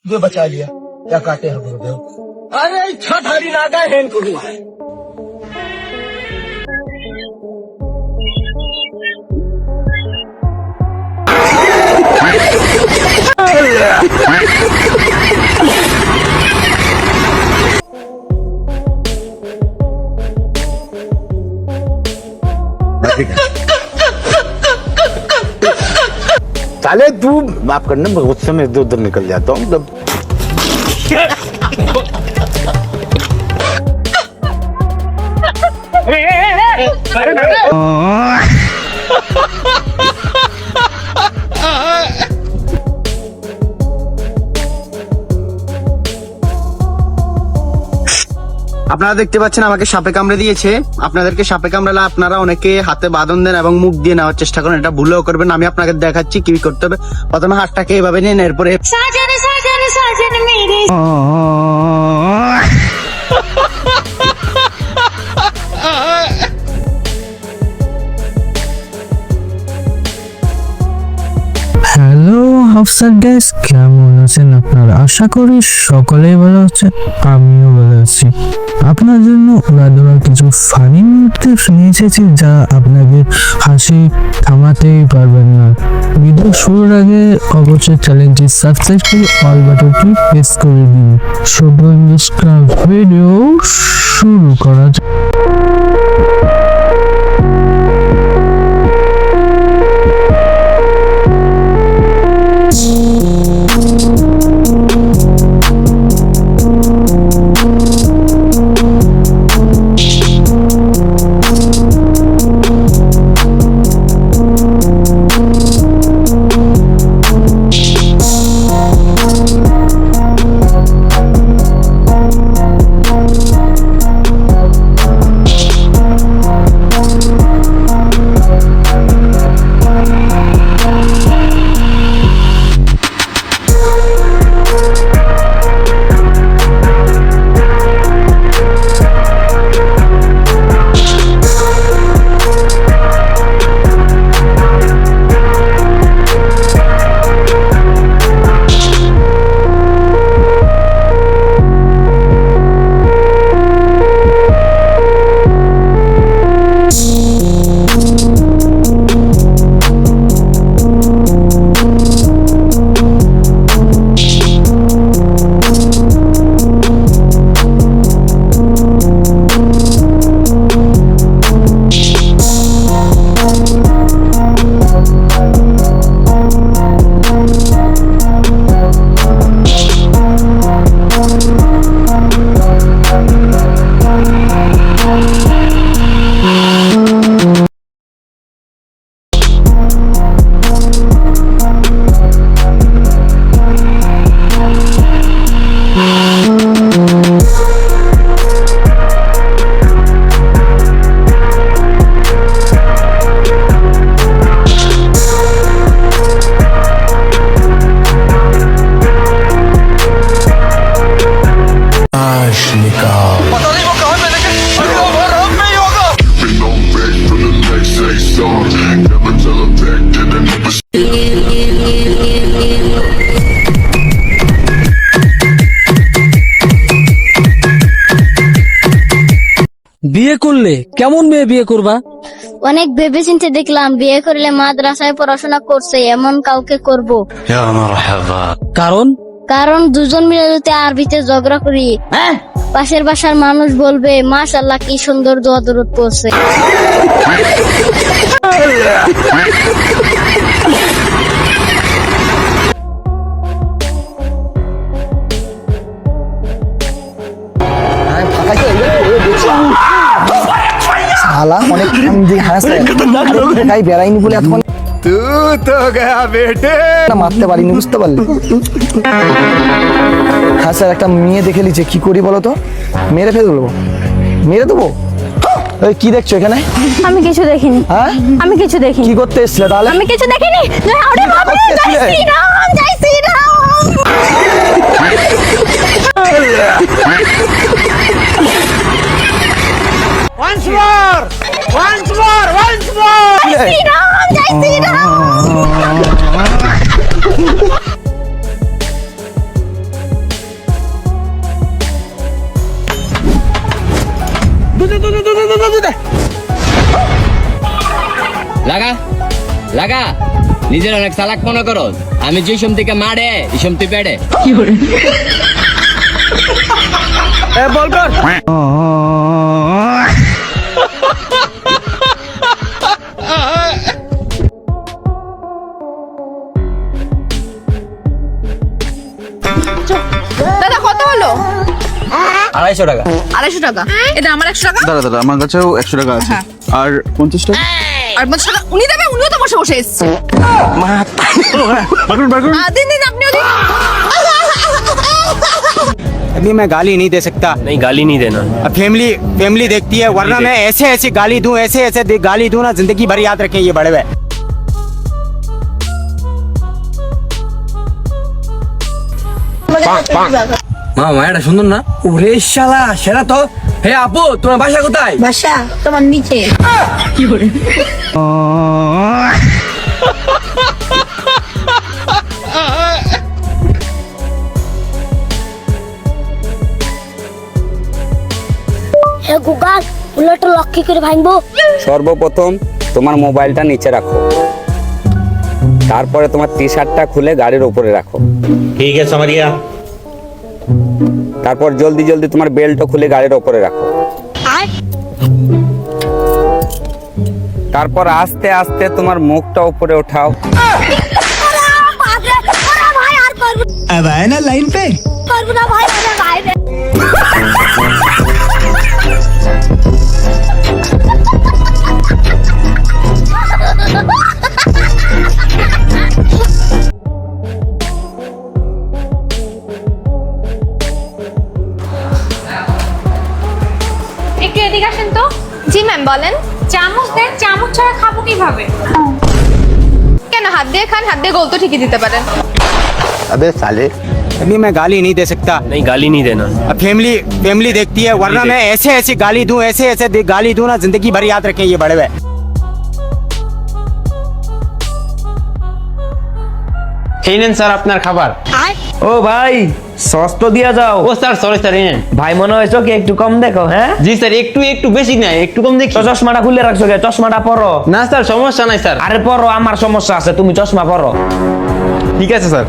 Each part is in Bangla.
जो बचा लिया क्या काटे हैं गुरुदेव। अरे छठ हरी नागा हेन को हुआ है। साले तू माफ करना, गुस्से में इधर उधर निकल जाता हूँ मतलब। আপনারা দেখতে পাচ্ছেন আমাকে সাপে কামড়ে দিয়েছে। আপনাদেরকে সাপে কামড়ালে আপনারা অনেকে হাতে বাঁধন দেন এবং মুখ দিয়ে নেওয়ার চেষ্টা করেন, এটা ভুলেও করবেন না। আমি আপনাকে দেখাচ্ছি কি করতে হবে। প্রথমে হাতটাকে এভাবে নিন, এরপরে হ্যালো আফসার গাইস, কেমন আছেন আপনারা? আশা করি সকলেই ভালো আছেন, আমিও ভালো আছি। আপনার জন্য উড়াদোড়ার কিছু ফানি মুহূর্তে নিয়ে এসেছি যা আপনাকে হাসি থামাতেই পারবেন না। ভিডিও শুরুর আগে অবশ্যই চ্যানেলটি সাবস্ক্রাইব করে অল বাটনটি প্রেস করে দিন। শুভ ভিডিও শুরু করা যাক। বিয়ে করলে কেমন মেয়ে বিয়ে করবা? অনেক ভেবে চিন্তে দেখলাম বিয়ে করলে মাদ্রাসায় পড়াশোনা করছে এমন কাউকে করব। কারণ কারণ দুজন মিলে যদি আরবিতে ঝগড়া করি, পাশের বাসার মানুষ বলবে মাশাআল্লাহ কি সুন্দর দোয়া দরুদ পড়ছে। অনেক বেড়াইনি বলে এতক্ষণ মারতে পারিনি, বুঝতে পারলি? হ্যাঁ স্যার, একটা মেয়ে দেখে লিছে, কি করি বলো তো? মেরে ফেলে দেবো, মেরে দেবো। কি দেখছো এখানে? আমি কিছু দেখিনি। হ্যাঁ আমি কিছু দেখিনি। কি করতে এসছিলে তাহলে? আমি কিছু দেখিনি। আরে বাবা, জয় শ্রীরাম, জয় Shriram. Once more! Once more! Once more! জয় শ্রীরাম, জয় শ্রীরাম। লাগা লাগা নিজের অনেক চালাক মনে করো, আমি যে সোম থেকে মারে এই সোম তুই পেড়ে। বল কর। দাদা কত হলো? 250 টাকা। 250 টাকা। এটা আমার 100 টাকা। দাদা দাদা আমার কাছেও 100 টাকা আছে। আর 50 টাকা। আর 50 টাকা উনি দেবে, উনিও তো বসে বসে এসেছে। দিন দিন আপনিও দিন। अभी मैं गाली नहीं दे सकता। नहीं गाली नहीं देना। अब फैमिली देखती है, वरना मैं ऐसे ऐसे गाली दूं, ऐसे ऐसे गाली दूं ना, जिंदगी भर याद रखें ये बड़े हुए। মামা এটা সুন্দর না? ওরে শালা, সেটা তো। হে আপু, তোমার বাসা কোথায়? বাসা তোমার নিচে। হে গুগল, বুলেটটা লক্ষ্য করে ভাঙবো। সর্বপ্রথম তোমার মোবাইলটা নিচে রাখো, তারপরে তোমার টি শার্টটা খুলে গাড়ির উপরে রাখো। ठीक है समझ गया। তারপর জলদি জলদি তোমার বেল্টও খুলে গাড়ির উপরে রাখো। তারপর আস্তে আস্তে তোমার মুখটা উপরে উঠাও। अब आए ना लाइन पे। পারবো না ভাই, ভাই। একটু এদিকে আসেন তো। জি ম্যাম বলেন। চামচ দেন, চামচ ছাড়া খাবো কিভাবে? কেন হাত দিয়ে খান, হাত দিয়ে গোল তো ঠিকই দিতে পারেন। अबे साले। अभी मैं गाली नहीं दे सकता। नहीं गाली नहीं देना। अब फैमिली देखती है, वरना मैं ऐसे ऐसे गाली दूं, ऐसे ऐसे गाली दूं ना, जिंदगी भर याद रखें ये बड़े हुए। এই নেন স্যার আপনার খাবার। ও ভাই সস তো দিয়া যাও। ও স্যার সরি স্যার এই নেন। ভাই মনে হয় চোখে একটু কম দেখো। হ্যাঁ জি স্যার, একটু বেশি না, একটু কম দেখি। চশমাটা খুলে রাখছো কে? চশমাটা পরো। না স্যার সমস্যা নাই স্যার। আরে পরো, আমার সমস্যা আছে, তুমি চশমা পরো। ঠিক আছে স্যার।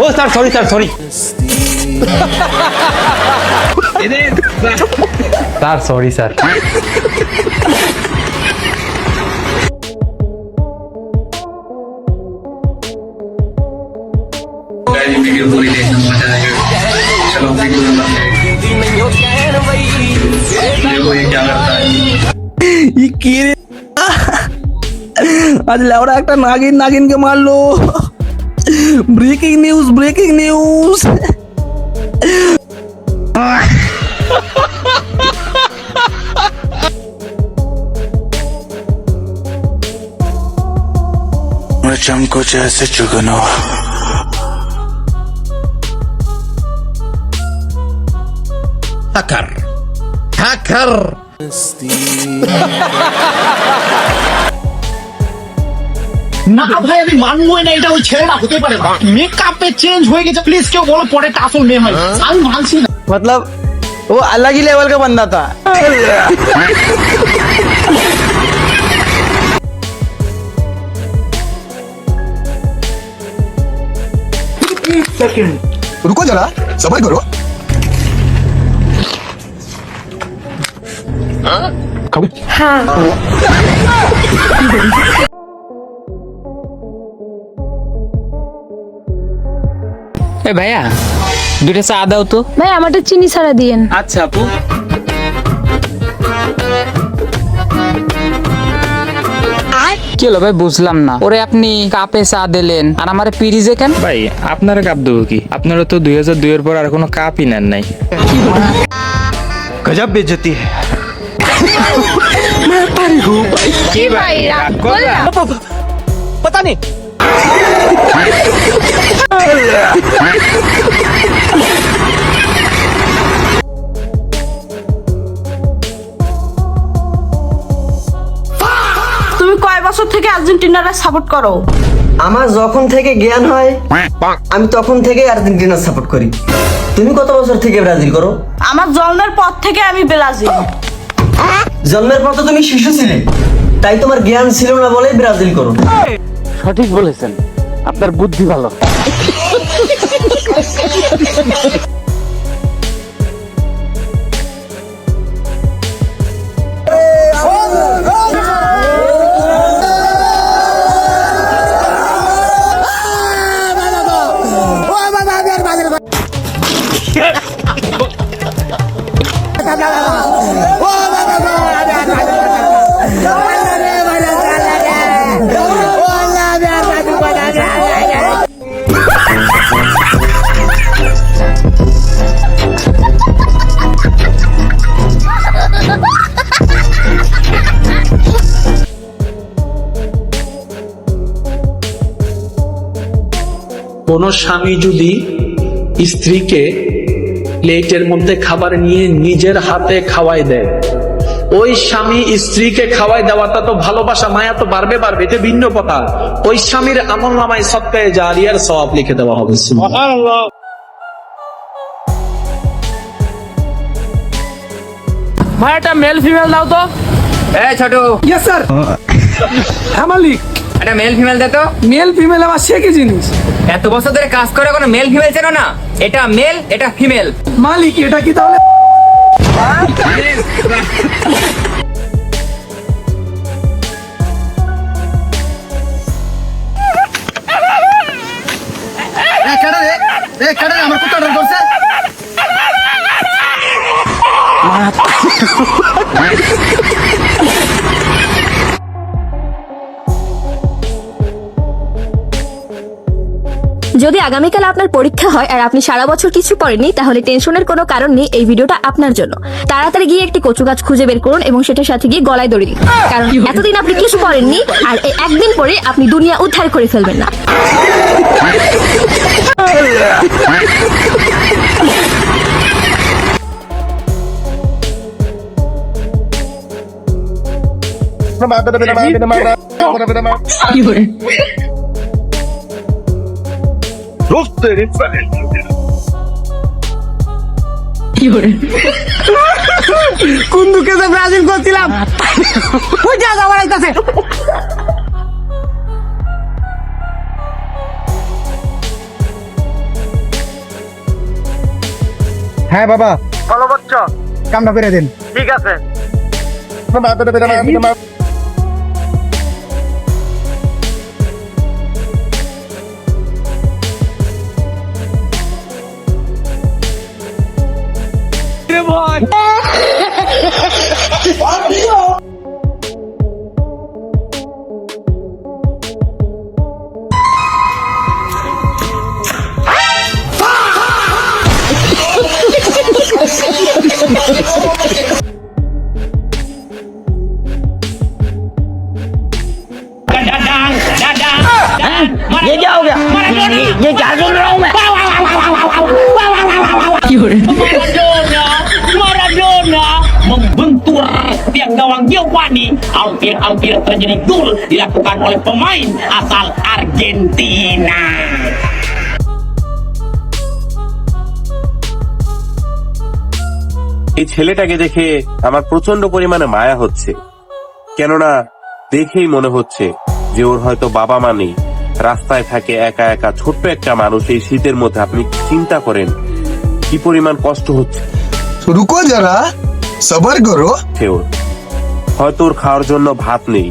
ও sir sorry sir sorry. Sir sorry sir. আজ লেওড়া একটা নাগিনকে মারলো। Breaking news. मैं चमको जैसे चुगनो। हैकर। না ভাই, আমি মানবই না, এটা ওই ছেলেটা হতে পারে না। মেকআপে চেঞ্জ হয়ে গেছে, প্লিজ কেউ বলো পরে আসল মেয়ে হয়। আমি মানছি না। मतलब वो अलग ही लेवल का बंदा था। रुको जरा, सब्र करो। এ ভাইয়া, দুটো চা দাও তো। ভাই আমারটা চিনি ছাড়া দিয়েন। আচ্ছা আপু। কি হলো ভাই, বুঝলাম না। ওরে আপনি কাপে চা দিলেন আর আমার পিরিজে কেন? ভাই আপনারা কাপ দেবো কি? আপনারা তো 2002 এর পর আর কোনো কাপই নেন নাই। गजब बेइज्जती है। কি ভাই রাগ করলা? पता नहीं। তুমি কয় বছর থেকে আর্জেন্টিনারে সাপোর্ট করো? আমার যখন থেকে জ্ঞান হয় আমি তখন থেকে আর্জেন্টিনা সাপোর্ট করি। তুমি কত বছর থেকে ব্রাজিল করো? আমার জন্মের পর থেকে আমি ব্রাজিল। জন্মের পর তো তুমি শিশু ছিলে, তাই তোমার জ্ঞান ছিল না বলেই ব্রাজিল করো। সঠিক বলেছেন, আপনার বুদ্ধি ভালো। কোন স্বামী যদি স্ত্রীকে প্লেটের মধ্যে খাবার নিয়ে নিজের হাতে খাওয়াই দেয়, ওই স্বামী স্ত্রীকে খাওয়াই দেওয়াটা তো ভালোবাসা, মায়া তো বাড়বে, এটা ভিন্ন কথা। ওই স্বামীর আমল নামায় সদকায়ে জারিয়ার সওয়াব লিখে দেওয়া হবে। সুবহানাল্লাহ। ভাই একটা মেল ফিমেল দাও তো। এই ছোট। Yes sir. হ্যাঁ মালিক। একটা মেল ফিমেল দে তো। মেল ফিমেল আমার সে কি জিনিস? এত বছর ধরে কাজ করে কোনো মেল ফিমেল চেনো না? এটা মেল, এটা ফিমেল। মালিক এটা কি তাহলে? আমার কুত্তা অর্ডার করছে। যদি আগামীকাল আপনার পরীক্ষা হয় আর আপনি সারা বছর কিছু পড়েননি, তাহলে টেনশনের কোনো কারণ নেই, এই ভিডিওটা আপনার জন্য। তাড়াতাড়ি গিয়ে একটি কচু গাছ খুঁজে বের করুন এবং সেটার সাথে গিয়ে গলায় দড়ি দিন, কারণ এতদিন আপনি কিছু পড়েননি আর এই একদিন পরে আপনি দুনিয়া উদ্ধার করে ফেলবেন না। কোন দুঃখে যে ব্রাজিল করছিলাম, ওই যা যাওয়ার আইতাছে। হ্যাঁ বাবা, ভালো বাচ্চা, কামটা করে দিন। ঠিক আছে। ये क्या हो गया? ये क्या सुन रहा हूँ मैं? Maradona membentur tiang gawang Giovanni. Hampir terjadi gol dilakukan oleh pemain asal Argentina. এই ছেলেটাকে দেখে আমার প্রচন্ড পরিমাণে মায়া হচ্ছে, কেননা দেখেই মনে হচ্ছে যে ওর হয়তো বাবা মা নেই, রাস্তায় থাকে একা একা ছোট্ট একটা মানুষ। এই শীতের মধ্যে আপনি চিন্তা করেন কি পরিমাণ কষ্ট হচ্ছে। রুকো যারা, সবার করো। হয়তো ওর খাওয়ার জন্য ভাত নেই,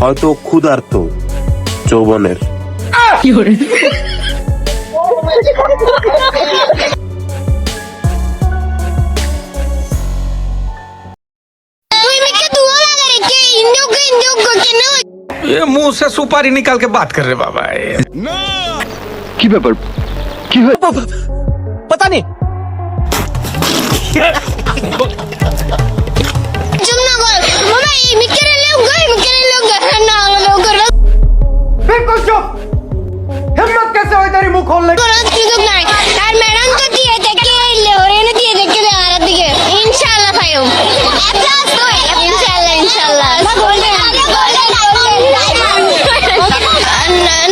হয়তো ক্ষুধার্ত যৌবনের। ये मुंह से सुपारी निकाल के बात कर रहे बाबा। কি ব্যাপার? কি হয়? पता नहीं। बिल्कुल चुप। हिम्मत कैसे हुई तेरी मुंह खोलने की? इंशाल्लाह भाइयों, इंशाल्लाह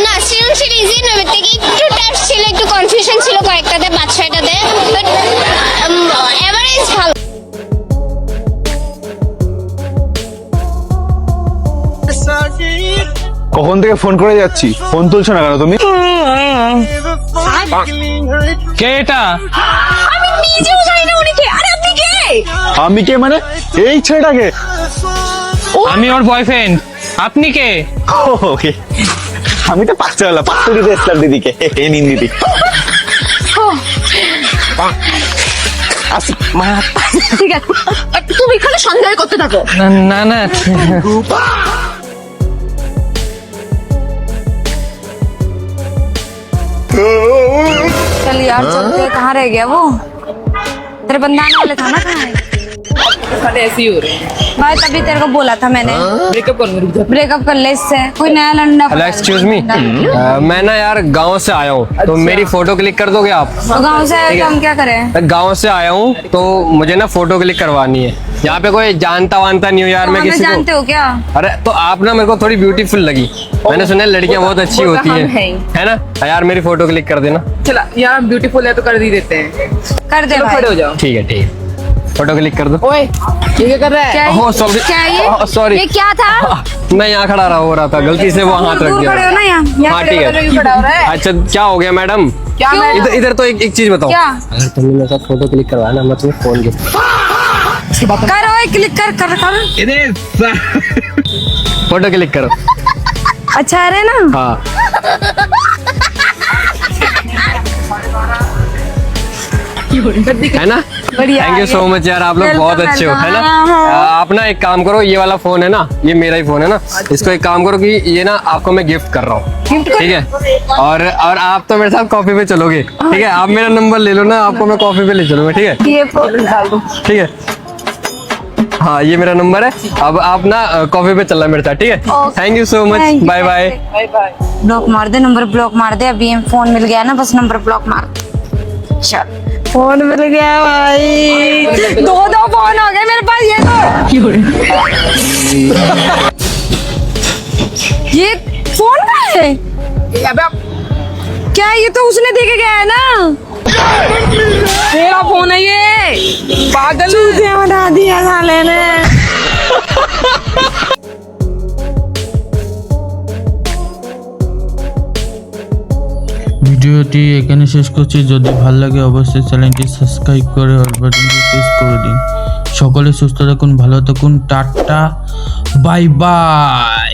না সৃজনশীল ইজি না, একটু টাফ ছিল, একটু কনফিউশন ছিল কয়েকটাতে, 5-6টাতে, বাট থেকে ফোন করে যাচ্ছি, ফোন তুলছো না কেন তুমি? কে এটা? আমি নিজেও জানি না উনি কে। আরে আপনি কে? আমি কে মানে? এই ছেলেটাকে? আমি ওর বয়ফ্রেন্ড। আপনি কে? ওকে, আমি তো পাঁচটা দিতে এসলাম দিদিকে। এ নিন দিদি। ঠিক আছে, তুমি এখানে সন্দেহ করতে থাকো। না না चल यार चल के कहाँ रह गया वो तेरे बंदा आने वाले था ना कहाँ है ऐसी हो रही भाई तभी तेरे को बोला था मैंने ब्रेकअप कर ले इससे कोई नया लंडा हेलो एक्सक्यूज मी, मैं ना यार गांव से आया हूँ, तो मेरी फोटो क्लिक कर दोगे आप? तो गाँव से आए तो हम क्या करें गांव से आया हूँ तो मुझे ना फोटो क्लिक करवानी है। यहाँ पे कोई जानता वानता नहीं हो यार, मैं हमें किसी जानते को। हो क्या अरे तो आप ना मेरे को थोड़ी ब्यूटीफुल लगी, मैंने सुना है लड़कियाँ बहुत अच्छी होती है ना यार, मेरी फोटो क्लिक कर देना। चला यार ब्यूटीफुल है तो कर ही देते हैं। कर दे भाई खड़े हो जाओ। ठीक है, फोटो क्लिक कर दो। ओए ये क्या कर रहा है? क्या ये? ओह सॉरी, क्या ये? सॉरी, ये क्या था मैं यहाँ खड़ा हो रहा था, गलती से वो हाथ रख दूर खड़े हो ना दिया। यहाँ हाँ ठीक है। अच्छा क्या हो गया मैडम? क्या मैं इधर इधर तो एक चीज बताओ, क्या? अगर तुमने मेरे साथ फोटो क्लिक करवाया ना, मैं तुम्हें फोन गिफ्ट कर ओए क्लिक कर फोटो क्लिक करो। अच्छा है ना हाँ है ना? बढ़िया थैंक यू सो मच यार, आप लोग Welcome, बहुत अच्छे हो, है ना? welcome। आप ना एक काम करो, ये वाला फोन है ना, ये मेरा ही फोन है ना, इसको एक काम करो कि ये ना आपको मैं गिफ्ट कर रहा हूँ, ठीक है? और आप तो मेरे साथ कॉफी पे चलोगे, ठीक है? आप मेरा नंबर ले लो ना, आपको मैं कॉफी पे ले चलूंगा, ठीक है? ये फोन डाल दो ठीक है, हाँ ये मेरा नंबर है, अब आप ना कॉफी पे चलना मेरे साथ, ठीक है? Thank you so much, bye bye. Block मार दे नंबर ब्लॉक मार दे अभी फोन मिल गया ना बस नंबर ब्लॉक मार चल फोन मिल गया भाई दो फोन हो गए मेरे पास ये फोन का है क्या ये तो उसने देके गया है ना मेरा फोन है ये पागल बना दिया साले ने ভিডিওটি এখানে শেষ করছি। যদি ভালো লাগে অবশ্যই চ্যানেলটি সাবস্ক্রাইব করে অল বাটনটি প্রেস করে দিন। সকলে সুস্থ থাকুন, ভালো থাকুন, টাটা, বাই বাই।